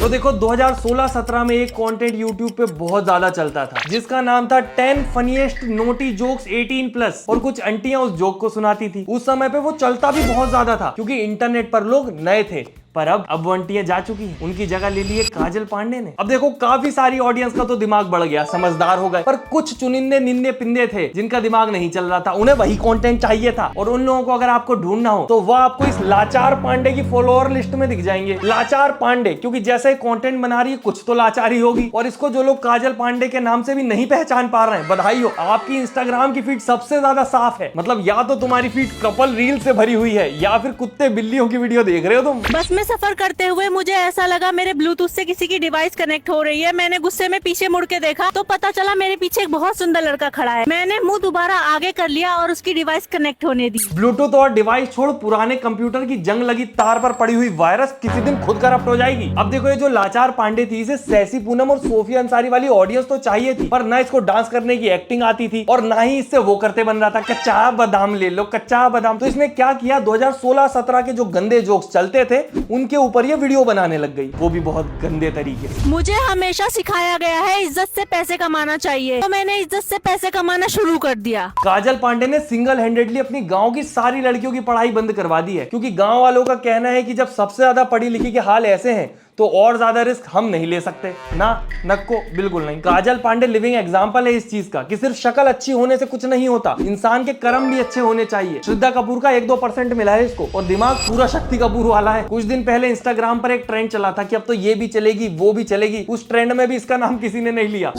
तो देखो 2016-17 में एक कंटेंट यूट्यूब पे बहुत ज्यादा चलता था जिसका नाम था 10 फनीएस्ट नोटी जोक्स 18+ और कुछ आंटियां उस जोक को सुनाती थी। उस समय पे वो चलता भी बहुत ज्यादा था क्योंकि इंटरनेट पर लोग नए थे। पर अब वो आंटियां जा चुकी हैं, उनकी जगह ले ली है काजल पांडे ने। अब देखो काफी सारी ऑडियंस का तो दिमाग बढ़ गया, समझदार हो गए, पर कुछ चुनिंदे निन्ने पिंदे थे जिनका दिमाग नहीं चल रहा था, उन्हें वही कंटेंट चाहिए था। और उन लोगों को अगर आपको ढूंढना हो तो वह आपको इस लाचार पांडे की फॉलोअर लिस्ट में दिख जाएंगे। लाचार पांडे, क्योंकि जैसे कंटेंट बना रही है कुछ तो लाचारी होगी। और इसको जो लोग काजल पांडे के नाम से भी नहीं पहचान पा रहे हैं, बधाई हो, आपकी इंस्टाग्राम की फीड सबसे ज्यादा साफ है। मतलब या तो तुम्हारी फीड कपल रील से भरी हुई है या फिर कुत्ते बिल्लियों की वीडियो देख रहे हो तुम। बस में सफर करते हुए मुझे ऐसा लगा मेरे ब्लूटूथ से किसी की डिवाइस कनेक्ट हो रही है। मैंने गुस्से में पीछे मुड़ के देखा तो पता चला मेरे पीछे एक बहुत सुंदर लड़का खड़ा है। मैंने मुंह दोबारा आगे कर लिया और उसकी डिवाइस कनेक्ट होने दी। ब्लूटूथ और डिवाइस छोड़, पुराने कंप्यूटर की जंग लगी तार पर पड़ी हुई वायरस किसी दिन खुद करप्ट हो जाएगी। अब देखो ये जो लाचार पांडे थी, इसे सैसी पूनम और सोफिया अंसारी वाली ऑडियंस तो चाहिए थी, पर ना इसको डांस करने की एक्टिंग आती थी और ना ही इससे वो करते बन रहा था, कच्चा बादाम ले लो कच्चा बादाम। तो इसने क्या किया, 2016-17 के जो गंदे जोक्स चलते थे उनके ऊपर ये वीडियो बनाने लग गई, वो भी बहुत गंदे तरीके से। मुझे हमेशा सिखाया गया है इज्जत से पैसे कमाना चाहिए, तो मैंने इज्जत से पैसे कमाना शुरू कर दिया। काजल पांडे ने सिंगल हैंडेडली अपनी गांव की सारी लड़कियों की पढ़ाई बंद करवा दी है, क्योंकि गांव वालों का कहना है कि जब सबसे ज्यादा पढ़ी लिखी के हाल ऐसे हैं तो और ज्यादा रिस्क हम नहीं ले सकते ना, नक्को बिल्कुल नहीं। काजल पांडे लिविंग एग्जांपल है इस चीज का कि सिर्फ शक्ल अच्छी होने से कुछ नहीं होता, इंसान के कर्म भी अच्छे होने चाहिए। श्रद्धा कपूर का 1-2% मिला है इसको और दिमाग पूरा शक्ति कपूर वाला है। कुछ दिन पहले इंस्टाग्राम पर एक ट्रेंड चला था कि अब तो ये भी चलेगी वो भी चलेगी, उस ट्रेंड में भी इसका नाम किसी ने नहीं लिया।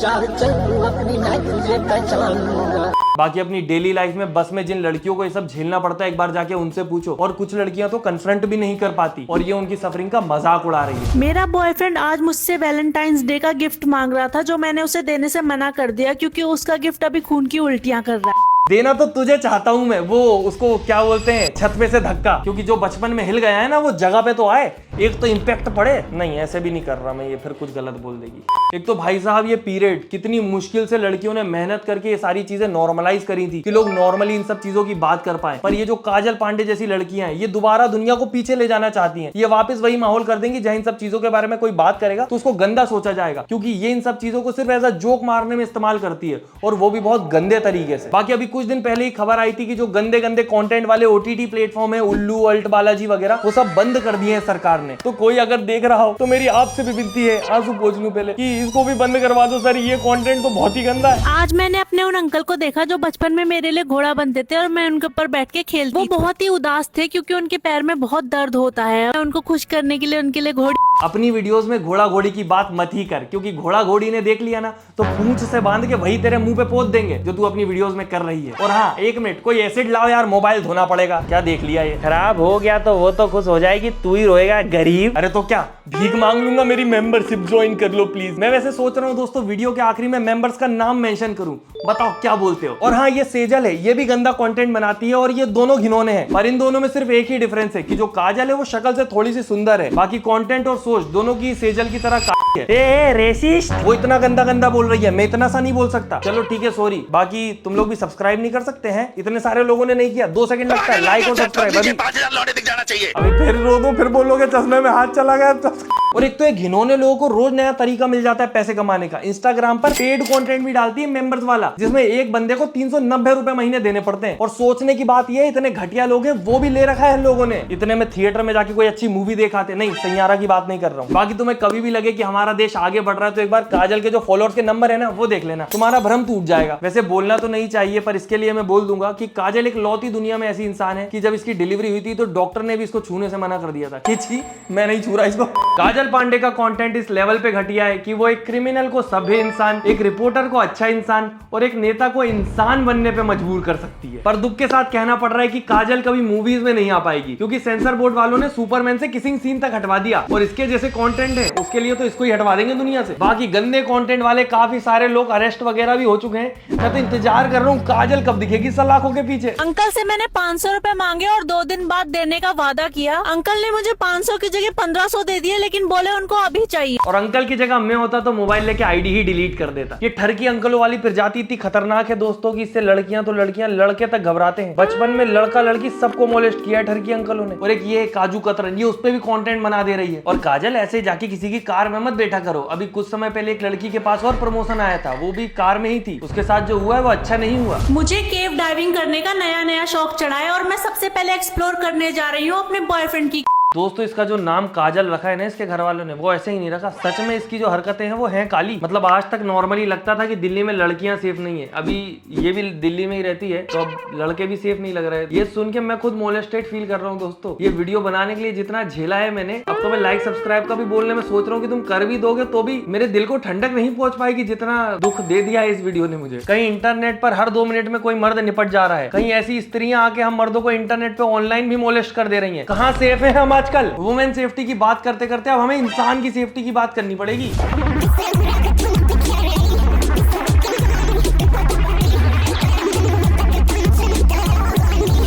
बाकी अपनी डेली लाइफ में बस में जिन लड़कियों को ये सब झेलना पड़ता है एक बार जाके उनसे पूछो, और कुछ लड़कियां तो कन्फ्रंट भी नहीं कर पाती और ये उनकी सफरिंग का मजाक उड़ा रही है। मेरा बॉयफ्रेंड आज मुझसे वैलेंटाइंस डे का गिफ्ट मांग रहा था, जो मैंने उसे देने से मना कर दिया क्योंकि उसका गिफ्ट अभी खून की उल्टियां कर रहा है। देना तो तुझे चाहता हूं मैं, वो उसको क्या बोलते हैं, छत पे से धक्का, क्योंकि जो बचपन में हिल गया है ना वो जगह पे तो आए, एक तो इम्पैक्ट पड़े। नहीं ऐसे भी नहीं कर रहा मैं, ये फिर कुछ गलत बोल देगी। एक तो भाई साहब ये पीरियड कितनी मुश्किल से लड़कियों ने मेहनत करके ये सारी चीजें नॉर्मलाइज करी थी कि लोग नॉर्मली इन सब चीजों की बात कर पाए, पर ये जो काजल पांडे जैसी लड़कियां हैं ये दोबारा दुनिया को पीछे ले जाना चाहती हैं। ये वापस वही माहौल कर देंगी जहां इन सब चीजों के बारे में कोई बात करेगा तो उसको गंदा सोचा जाएगा, क्योंकि ये इन सब चीजों को सिर्फ एज अ जोक मारने में इस्तेमाल करती है और वो भी बहुत गंदे तरीके से। बाकी अभी कुछ दिन पहले ही खबर आई थी कि जो गंदे गंदे कंटेंट वाले ओटीटी प्लेटफॉर्म है, उल्लू, अल्ट बालाजी वगैरह, वो सब बंद कर दिए हैं सरकार ने। तो कोई अगर देख रहा हो तो मेरी आपसे भी विनती है, आंसू पोंछ लूं पहले, कि इसको भी बंद करवा दो सर, ये कंटेंट तो बहुत ही गंदा है। आज मैंने अपने उन अंकल को देखा जो बचपन में मेरे लिए घोड़ा बनते थे और मैं उनके ऊपर बैठ के खेलती। वो बहुत ही उदास थे क्योंकि उनके पैर में बहुत दर्द होता है। मैं उनको खुश करने के लिए उनके लिए घोड़ी। अपनी वीडियोस में घोड़ा घोड़ी की बात मत ही कर, क्योंकि घोड़ा घोड़ी ने देख लिया ना तो पूंछ से बांध के वही तेरे मुंह पे पोत देंगे जो तू अपनी वीडियोस में कर रही है। और हाँ, 1 मिनट, कोई एसिड लाओ यार, मोबाइल धोना पड़ेगा। क्या देख लिया, ये खराब हो गया तो वो तो खुश हो जाएगी, तू ही रोएगा गरीब। अरे तो क्या भीख मांग लूंगा, मेरी मेंबरशिप ज्वाइन कर लो प्लीज। मैं वैसे सोच रहा हूँ दोस्तों वीडियो के आखिरी में मेंबर्स का नाम मेंशन करूं, बताओ क्या बोलते हो। और हाँ, ये सेजल है, ये भी गंदा कंटेंट बनाती है और ये दोनों घिनौने हैं, पर इन दोनों में सिर्फ एक ही डिफरेंस है कि जो काजल है वो शक्ल से थोड़ी सी सुंदर है, बाकी कंटेंट और सोच दोनों की सेजल की तरह है। रेसिस्ट, वो इतना गंदा गंदा बोल रही है, मैं इतना सा नहीं बोल सकता। चलो ठीक है, सॉरी। बाकी तुम लोग भी सब्सक्राइब नहीं कर सकते हैं, इतने सारे लोगों ने नहीं किया, 2 सेकंड लगता है, लाइक और सब्सक्राइब। अभी 5000 लौटे दिख जाना चाहिए। अभी फिर रो दो, फिर बोलोगे चश्मे में हाथ चला गया। और एक तो ये घिनौने लोगों को रोज नया तरीका मिल जाता है पैसे कमाने का। इंस्टाग्राम पर पेड कंटेंट भी डालती है मेंबर्स वाला, जिसमें एक बंदे को 390 रुपए महीने देने पड़ते हैं। और सोचने की बात ये है, इतने घटिया लोग हैं वो भी ले रखा है लोगों ने। इतने में थिएटर में जाके कोई अच्छी मूवी देखाते नहीं, सैयारा की बात नहीं कर रहा हूँ। बाकी तुम्हें कभी भी लगे कि हमारा देश आगे बढ़ रहा है तो एक बार काजल के जो फॉलोअर्स के नंबर है ना वो देख लेना, तुम्हारा भ्रम टूट जाएगा। वैसे बोलना तो नहीं चाहिए, पर इसके लिए मैं बोल दूंगा कि काजल एक लौती दुनिया में ऐसी इंसान है कि जब इसकी डिलीवरी हुई थी तो डॉक्टर ने भी इसको छूने से मना कर दिया था कि छी मैं नहीं छू रहा इसको। काजल पांडे का कंटेंट इस लेवल पे घटिया है कि वो एक क्रिमिनल को सभ्य इंसान, एक रिपोर्टर को अच्छा इंसान और एक नेता को इंसान बनने पे मजबूर कर सकती है। पर दुख के साथ कहना पड़ रहा है कि काजल कभी मूवीज में नहीं आ पाएगी, क्योंकि सेंसर बोर्ड वालों ने सुपरमैन से किसिंग सीन तक हटवा दिया और इसके जैसे कंटेंट है उसके लिए तो इसको ही ही हटवा देंगे दुनिया से। बाकी गंदे कंटेंट वाले काफी सारे लोग अरेस्ट वगैरह भी हो चुके हैं। मैं तो इंतजार कर रहा हूँ काजल कब दिखेगी सलाखों के पीछे। अंकल से मैंने 500 रुपए मांगे और 2 दिन बाद देने का वादा किया। अंकल ने मुझे 500 की जगह 1500 दे दिए, लेकिन बोले उनको अभी चाहिए। और अंकल की जगह मैं होता तो मोबाइल लेके आईडी ही डिलीट कर देता। ये ठरकी अंकलों वाली प्रजाति इतनी खतरनाक है दोस्तों की इससे लड़कियां तो लड़कियां, लड़के तक घबराते हैं। बचपन में लड़का लड़की सबको मोलेस्ट किया है ठरकी अंकलों ने। और एक ये काजू कतरन, ये उस पे भी कंटेंट बना दे रही है। और काजल ऐसे जाके किसी की कार में मत बैठा करो। अभी कुछ समय पहले एक लड़की के पास और प्रमोशन आया था, वो भी कार में ही थी। उसके साथ जो हुआ है वो अच्छा नहीं हुआ। मुझे केव डाइविंग करने का नया शौक चढ़ा है और मैं सबसे पहले एक्सप्लोर करने जा रही हूँ अपने बॉयफ्रेंड की। दोस्तों इसका जो नाम काजल रखा है ना इसके घर वालों ने, वो ऐसे ही नहीं रखा। सच में इसकी जो हरकतें हैं वो हैं काली। मतलब आज तक नॉर्मली लगता था कि दिल्ली में लड़कियां सेफ नहीं है, अभी ये भी दिल्ली में ही रहती है तो अब लड़के भी सेफ नहीं लग रहे हैं। ये सुन के मैं खुद मोलेस्टेड फील कर रहा हूँ दोस्तों। ये वीडियो बनाने के लिए जितना झेला है मैंने, अब तो मैं लाइक सब्सक्राइब का भी बोलने में सोच रहा हूँ कि तुम कर भी दोगे तो भी मेरे दिल को ठंडक नहीं पहुंच पाएगी जितना दुख दे दिया है इस वीडियो ने मुझे। कहीं इंटरनेट पर हर 2 मिनट में कोई मर्द निपट जा रहा है, कहीं ऐसी स्त्रियां आके हम मर्दों को इंटरनेट पे ऑनलाइन भी मोलेस्ट कर दे रही है। कहाँ सेफ है हम आजकल? वुमेन सेफ्टी की बात करते करते अब हमें इंसान की सेफ्टी की बात करनी पड़ेगी।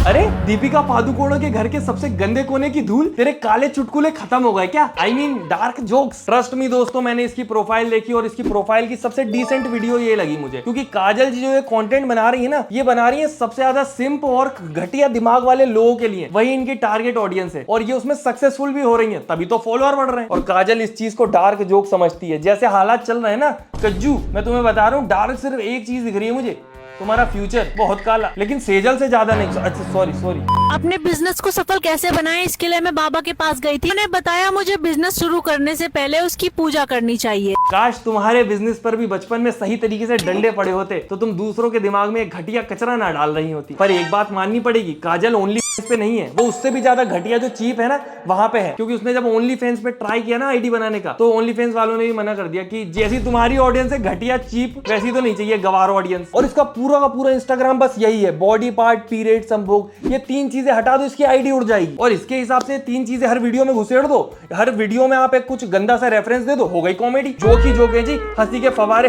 अरे दीपिका पादुकोण के घर के सबसे गंदे कोने की धूल, तेरे काले चुटकुले खत्म हो गए क्या? I mean dark jokes. Trust me दोस्तों, मैंने इसकी प्रोफाइल देखी और इसकी प्रोफाइल की सबसे डिसेंट वीडियो ये लगी मुझे, क्योंकि काजल जी जो ये कंटेंट बना रही है ना, ये बना रही है सबसे ज्यादा सिंप और घटिया दिमाग वाले लोगों के लिए। वही इनकी टारगेट ऑडियंस है और ये उसमें सक्सेसफुल भी हो रही है, तभी तो फॉलोअर बढ़ रहे हैं। और काजल इस चीज को डार्क जोक समझती है। जैसे हालात चल रहे हैं ना कज्जू, मैं तुम्हें बता रहा हूँ, डार्क सिर्फ एक चीज दिख रही है मुझे, तुम्हारा फ्यूचर बहुत काला, लेकिन सेजल से ज्यादा नहीं। अच्छा सॉरी। अपने बिजनेस को सफल कैसे बनाएं, इसके लिए मैं बाबा के पास गई थी। उन्होंने बताया मुझे बिजनेस शुरू करने से पहले उसकी पूजा करनी चाहिए। काश तुम्हारे बिजनेस पर भी बचपन में सही तरीके से डंडे पड़े होते तो तुम दूसरों के दिमाग में एक घटिया कचरा ना डाल रही होती। पर एक बात माननी पड़ेगी, काजल ओनली पे नहीं है, वो उससे भी ज्यादा घटिया जो चीप है ना वहां पे है। क्योंकि उसने जब ओनली फैंस पे ट्राई किया ना आईडी बनाने का, तो ओनली फैंस वालों ने भी मना कर दिया कि जैसी तुम्हारी ऑडियंस है घटिया चीप, वैसी तो नहीं चाहिए गवार ऑडियंस। और इसका पूरा का पूरा इंस्टाग्राम बस यही है, बॉडी पार्ट, पीरियड, संभोग, ये 3 चीजें हटा दो इसकी आईडी उड़ जाएगी। और इसके हिसाब से 3 चीजें हर वीडियो में घुसेड़ दो, हर वीडियो में आप एक कुछ गंदा सा रेफरेंस दे दो, हो गई कॉमेडी। जोक ही जोक है जी, हंसी के फवारे।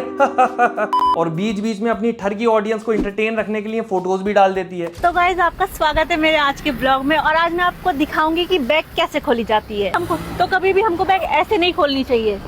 और बीच बीच में अपनी ठरकी ऑडियंस को एंटरटेन रखने के लिए फोटोज भी डाल देती है। तो गाइज आपका स्वागत है मेरे आज के ब्लॉग में। और आज मैं आपको दिखाऊंगी कि बैग कैसे खोली जाती है। कभी भी हमको बैग ऐसे नहीं खोलनी चाहिए।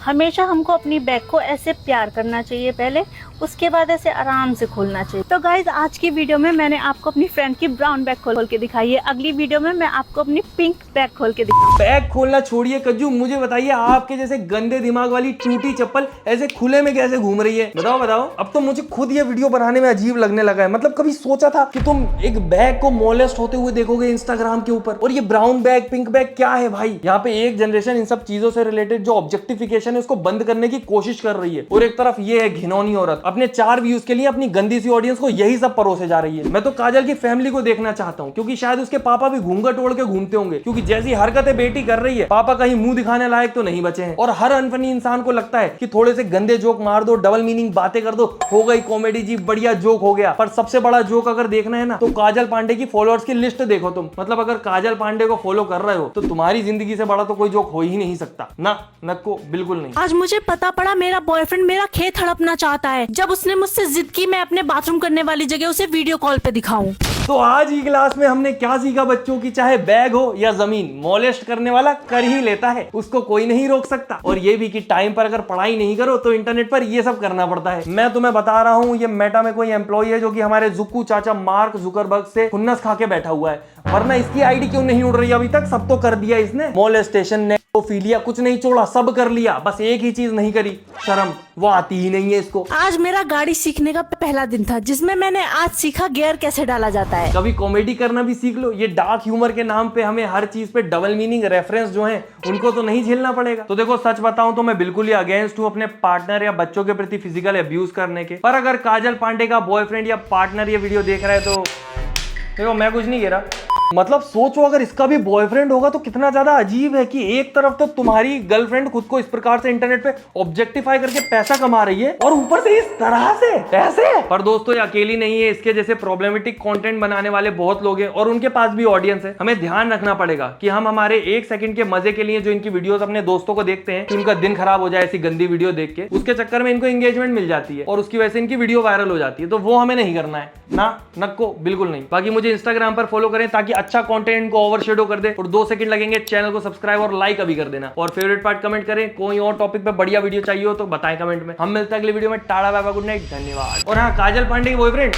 हमेशा हमको अपनी बैग को ऐसे प्यार करना चाहिए पहले, उसके बाद ऐसे आराम से खोलना चाहिए। तो गाइज आज की वीडियो में मैंने आपको अपनी फ्रेंड की ब्राउन बैग खोल के दिखाई है। अगली वीडियो में मैं आपको अपनी पिंक बैग खोल के दिखाऊंगी। बैग खोलना छोड़िए कज्जू, मुझे बताइए आपके जैसे गंदे दिमाग वाली टूटी चप्पल ऐसे खुले में कैसे घूम रही है? बताओ। अब तो मुझे खुद ये वीडियो बनाने में अजीब लगने लगा है। मतलब कभी सोचा था कि तुम एक बैग को मोलेस्ट होते हुए देखोगे इंस्टाग्राम के ऊपर? और ये ब्राउन बैग, पिंक बैग क्या है भाई? यहाँ पे एक जनरेशन इन सब चीजों से रिलेटेड जो ऑब्जेक्टिफिकेशन है उसको बंद करने की कोशिश कर रही है, और एक तरफ ये है घिनौनी औरत अपने 4 व्यूज के लिए अपनी गंदी सी ऑडियंस को यही सब परोसे जा रही है। मैं तो काजल की फैमिली को देखना चाहता हूँ, क्योंकि शायद उसके पापा भी घूंघट ओढ़ के घूमते होंगे, क्योंकि जैसी हरकतें बेटी कर रही है पापा कहीं मुंह दिखाने लायक तो नहीं बचे हैं। और हर अनफनी इंसान को लगता है कि थोड़े से गंदे जोक मार दो, डबल मीनिंग बातें कर दो, हो गई कॉमेडी जी, बढ़िया जोक हो गया। पर सबसे बड़ा जोक अगर देखना है ना तो काजल पांडे की फॉलोअर्स की लिस्ट देखो तुम। मतलब अगर काजल पांडे को फॉलो कर रहे हो तो तुम्हारी जिंदगी से बड़ा तो कोई जोक हो ही नहीं सकता ना, नको बिल्कुल नहीं। आज मुझे पता पड़ा मेरा बॉयफ्रेंड मेरा खेत हड़पना चाहता है, जब उसने मुझसे जिद की मैं अपने बाथरूम करने वाली जगह उसे वीडियो कॉल पे दिखाऊं। तो आज ही क्लास में हमने क्या सीखा बच्चों की, चाहे बैग हो या जमीन, मोलेस्ट करने वाला कर ही लेता है, उसको कोई नहीं रोक सकता। और ये भी कि टाइम पर अगर पढ़ाई नहीं करो तो इंटरनेट पर ये सब करना पड़ता है। मैं तुम्हें बता रहा हूँ, ये मेटा में कोई एम्प्लॉय है जो कि हमारे जुक्कू चाचा मार्क जुकरबर्ग से खुन्नस खा के बैठा हुआ है, वरना इसकी आईडी क्यों नहीं उड़ रही अभी तक? सब तो कर दिया इसने, मोलेस्टेशन, नेक्रोफिलिया, कुछ नहीं छोड़ा, सब कर लिया, बस एक ही चीज नहीं करी, शर्म, वो आती ही नहीं है इसको। आज मेरा गाड़ी सीखने का पहला दिन था, जिसमें मैंने आज सीखा गियर कैसे डाला जाता है। कभी कॉमेडी करना भी सीख लो। ये डार्क ह्यूमर के नाम पे हमें हर चीज पे डबल मीनिंग रेफरेंस जो है उनको तो नहीं झेलना पड़ेगा। तो देखो सच बताऊं तो मैं बिल्कुल ही अगेंस्ट हूं अपने पार्टनर या बच्चों के प्रति फिजिकल अब्यूज करने के। पर अगर काजल पांडे का बॉयफ्रेंड या पार्टनर ये वीडियो देख रहा है तो देखो मैं कुछ नहीं कह रहा, मतलब सोचो अगर इसका भी बॉयफ्रेंड होगा तो कितना ज्यादा अजीब है कि एक तरफ तो तुम्हारी गर्लफ्रेंड खुद को इस प्रकार से इंटरनेट पे ऑब्जेक्टिफाई करके पैसा कमा रही है और ऊपर से इस तरह से पैसे। पर दोस्तों ये अकेली नहीं है, इसके जैसे प्रॉब्लमेटिक कंटेंट बनाने वाले बहुत लोग हैं और उनके पास भी ऑडियंस है। हमें ध्यान रखना पड़ेगा कि हम हमारे एक सेकंड के मजे के लिए जो इनकी वीडियोस अपने दोस्तों को देखते हैं कि उनका दिन खराब हो जाए ऐसी गंदी वीडियो देख के, उसके चक्कर में इनको एंगेजमेंट मिल जाती है और उसकी वजह से इनकी वीडियो वायरल हो जाती है। तो वो हमें नहीं करना है ना, नको बिल्कुल नहीं। बाकी मुझे इंस्टाग्राम पर फॉलो करें ताकि अच्छा कंटेंट को ओवरशेडो कर दे और 2 सेकंड लगेंगे, चैनल को सब्सक्राइब और लाइक अभी कर देना और फेवरेट पार्ट कमेंट करें। कोई और टॉपिक पे बढ़िया वीडियो चाहिए हो तो बताएं कमेंट में। हम मिलते हैं अगले वीडियो में। टाटा बाय बाय, गुड नाइट, धन्यवाद। और हाँ, काजल पांडे की बॉयफ्रेंड